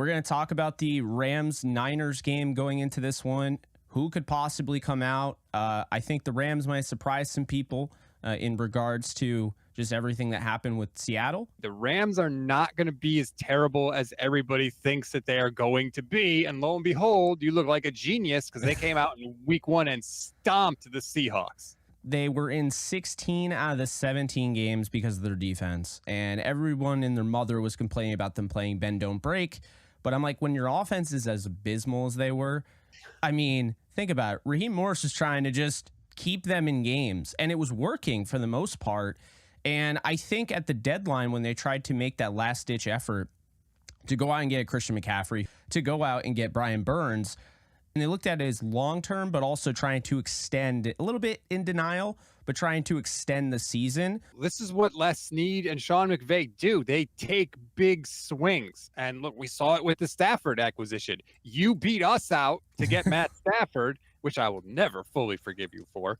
We're going to talk about the Rams-Niners game going into this one. Who could possibly come out? I think the Rams might surprise some people in regards to just everything that happened with Seattle. The Rams are not going to be as terrible as everybody thinks that they are going to be. And lo and behold, you look like a genius because they came out in week 1 and stomped the Seahawks. They were in 16 out of the 17 games because of their defense. And everyone and their mother was complaining about them playing bend, don't break. But I'm like, when your offense is as abysmal as they were, I mean, think about it. Raheem Morris was trying to just keep them in games, and it was working for the most part. And I think at the deadline, when they tried to make that last-ditch effort to go out and get Christian McCaffrey, to go out and get Brian Burns, and they looked at it as long-term, but also trying to extend a little bit in denial, but trying to extend the season. This is what Les Snead and Sean McVay do. They take big swings. And look, we saw it with the Stafford acquisition. You beat us out to get Matt Stafford, which I will never fully forgive you for.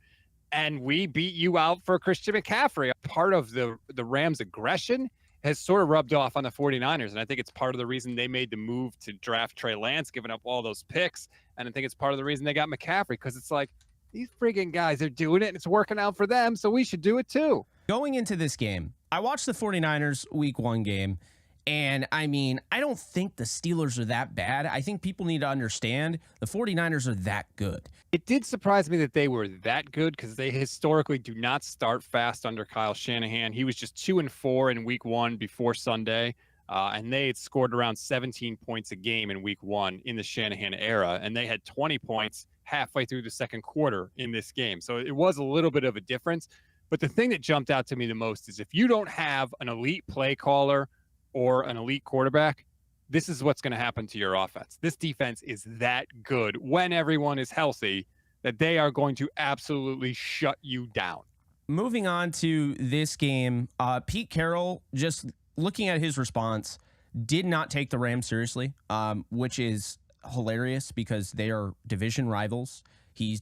And we beat you out for Christian McCaffrey. Part of the Rams' aggression has sort of rubbed off on the 49ers. And I think it's part of the reason they made the move to draft Trey Lance, giving up all those picks. And I think it's part of the reason they got McCaffrey, because it's like, these friggin' guys are doing it, and it's working out for them, so we should do it too. Going into this game, I watched the 49ers week 1 game, and I mean, I don't think the Steelers are that bad. I think people need to understand the 49ers are that good. It did surprise me that they were that good, because they historically do not start fast under Kyle Shanahan. He was just 2-4 in week 1 before Sunday. And they had scored around 17 points a game in week 1 in the Shanahan era, and they had 20 points halfway through the second quarter in this game. So it was a little bit of a difference. But the thing that jumped out to me the most is if you don't have an elite play caller or an elite quarterback, this is what's going to happen to your offense. This defense is that good when everyone is healthy that they are going to absolutely shut you down. Moving on to this game, Pete Carroll, just looking at his response, did not take the Rams seriously, which is hilarious because they are division rivals. He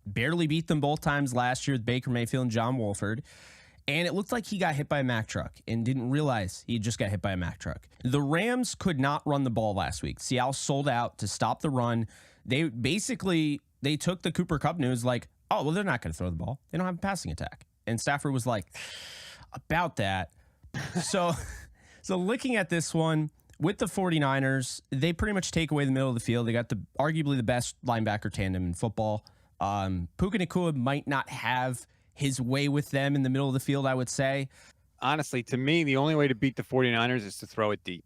barely beat them both times last year with Baker Mayfield and John Wolford. And it looked like he got hit by a Mack truck and didn't realize he just got hit by a Mack truck. The Rams could not run the ball last week. Seattle sold out to stop the run. They took the Cooper Kupp news like, oh, well, they're not going to throw the ball. They don't have a passing attack. And Stafford was like, about that. So looking at this one with the 49ers, they pretty much take away the middle of the field. They got arguably the best linebacker tandem in football. Puka Nacua might not have his way with them in the middle of the field, I would say. Honestly, to me, the only way to beat the 49ers is to throw it deep.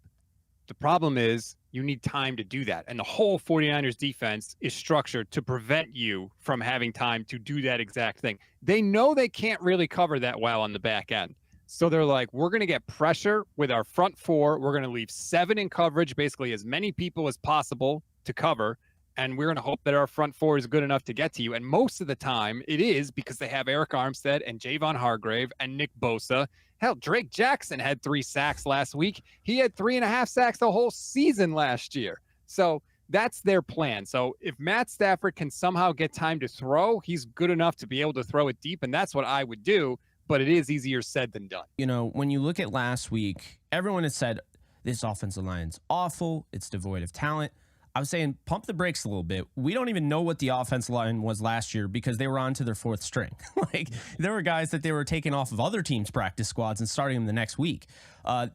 The problem is you need time to do that. And the whole 49ers defense is structured to prevent you from having time to do that exact thing. They know they can't really cover that well on the back end. So they're like, we're going to get pressure with our front 4. We're going to leave 7 in coverage, basically as many people as possible to cover. And we're going to hope that our front 4 is good enough to get to you. And most of the time it is, because they have Eric Armstead and Javon Hargrave and Nick Bosa. Hell, Drake Jackson had 3 sacks last week. He had 3.5 sacks the whole season last year. So that's their plan. So if Matt Stafford can somehow get time to throw, he's good enough to be able to throw it deep. And that's what I would do. But it is easier said than done. You know, when you look at last week, everyone has said this offensive line's awful. It's devoid of talent. I was saying pump the brakes a little bit. We don't even know what the offensive line was last year because they were on to their 4th string. Like, there were guys that they were taking off of other teams' practice squads and starting them the next week.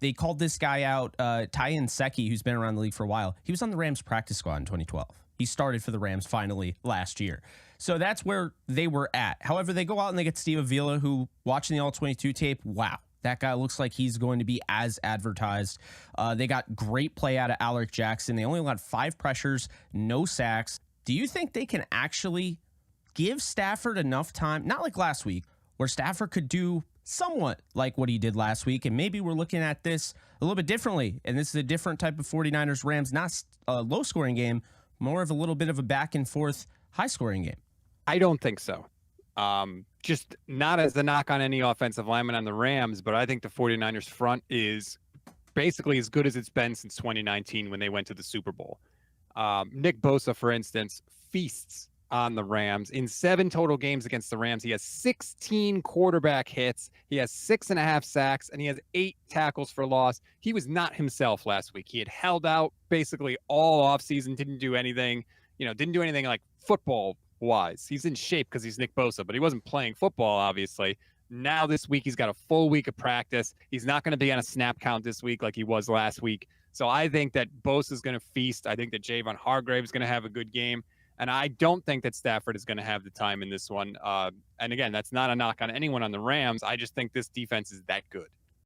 They called this guy out, Tyen Secchi, who's been around the league for a while. He was on the Rams practice squad in 2012. He started for the Rams finally last year. So that's where they were at. However, they go out and they get Steve Avila, who, watching the All-22 tape, wow, that guy looks like he's going to be as advertised. They got great play out of Alec Jackson. They only allowed 5 pressures, no sacks. Do you think they can actually give Stafford enough time, not like last week, where Stafford could do somewhat like what he did last week, and maybe we're looking at this a little bit differently, and this is a different type of 49ers-Rams, not a low-scoring game, more of a little bit of a back-and-forth high-scoring game? I don't think so. Just not as the knock on any offensive lineman on the Rams, but I think the 49ers front is basically as good as it's been since 2019 when they went to the Super Bowl. Nick Bosa, for instance, feasts on the Rams. In 7 total games against the Rams, he has 16 quarterback hits. He has 6.5 sacks, and he has 8 tackles for loss. He was not himself last week. He had held out basically all offseason, didn't do anything, didn't do anything like football-wise. He's in shape because he's Nick Bosa, but he wasn't playing football, obviously. Now this week, he's got a full week of practice. He's not going to be on a snap count this week like he was last week. So I think that Bosa is going to feast. I think that Javon Hargrave is going to have a good game. And I don't think that Stafford is going to have the time in this one. And again, that's not a knock on anyone on the Rams. I just think this defense is that good.